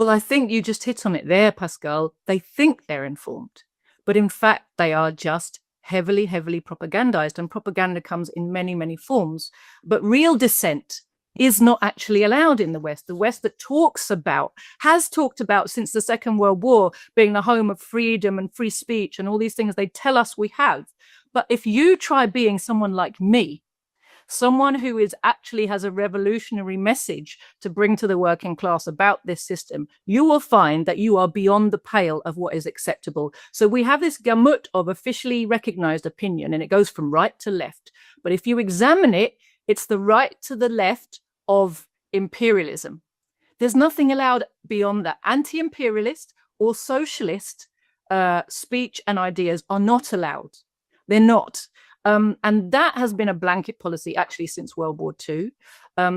Well, I think you just hit on it there, Pascal. They think they're informed, but in fact, they are just heavily, heavily propagandized, and propaganda comes in many, many forms. But real dissent is not actually allowed in the West. The West that has talked about since the Second World War being the home of freedom and free speech and all these things they tell us we have. But if you try being someone like me, someone who is actually has a revolutionary message to bring to the working class about this system, you will find that you are beyond the pale of what is acceptable. So we have this gamut of officially recognized opinion, and it goes from right to left. But if you examine it, it's the right to the left of imperialism. There's nothing allowed beyond that. Anti-imperialist or socialist speech and ideas are not allowed. They're not. And that has been a blanket policy actually since World War II.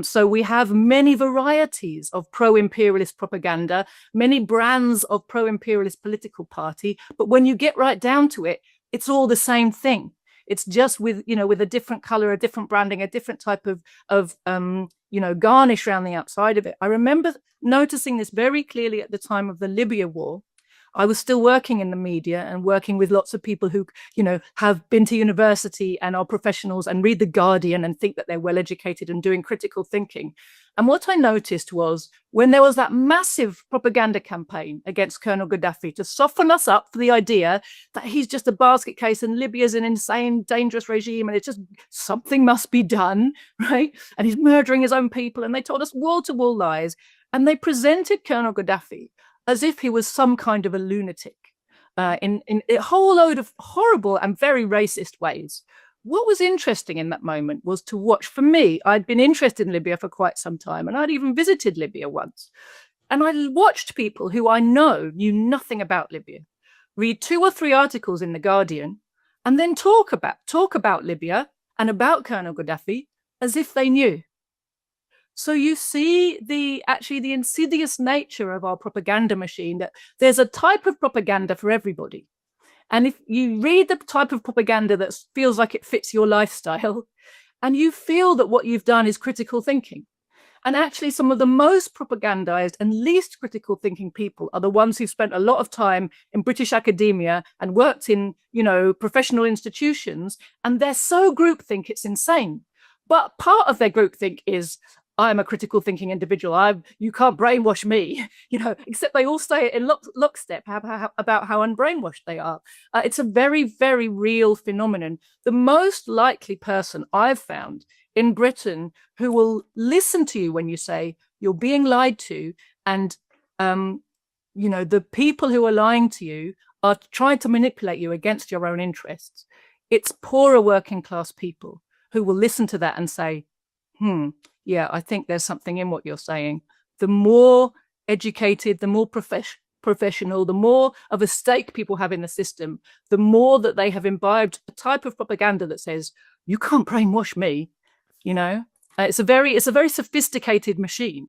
So we have many varieties of pro-imperialist propaganda, many brands of pro-imperialist political party. But when you get right down to it, it's all the same thing. It's just with a different color, a different branding, a different type of garnish around the outside of it. I remember noticing this very clearly at the time of the Libya war. I was still working in the media and working with lots of people who, have been to university and are professionals and read The Guardian and think that they're well educated and doing critical thinking. And what I noticed was when there was that massive propaganda campaign against Colonel Gaddafi to soften us up for the idea that he's just a basket case and Libya's an insane, dangerous regime and it's just something must be done, right? And he's murdering his own people. And they told us wall-to-wall lies. And they presented Colonel Gaddafi as if he was some kind of a lunatic in a whole load of horrible and very racist ways. What was interesting in that moment was to watch, for me, I'd been interested in Libya for quite some time, and I'd even visited Libya once. And I watched people who I know knew nothing about Libya read 2 or 3 articles in The Guardian and then talk about Libya and about Colonel Gaddafi as if they knew. So you see the insidious nature of our propaganda machine, that there's a type of propaganda for everybody. And if you read the type of propaganda that feels like it fits your lifestyle, and you feel that what you've done is critical thinking. And actually some of the most propagandized and least critical thinking people are the ones who've spent a lot of time in British academia and worked in, professional institutions. And they're so groupthink, it's insane. But part of their groupthink is, I'm a critical thinking individual. You can't brainwash me, except they all say it in lockstep about how unbrainwashed they are. It's a very, very real phenomenon. The most likely person I've found in Britain who will listen to you when you say you're being lied to, and, the people who are lying to you are trying to manipulate you against your own interests. It's poorer working class people who will listen to that and say, yeah, I think there's something in what you're saying. The more educated, the more professional, the more of a stake people have in the system, the more that they have imbibed a type of propaganda that says, you can't brainwash me, It's a very sophisticated machine.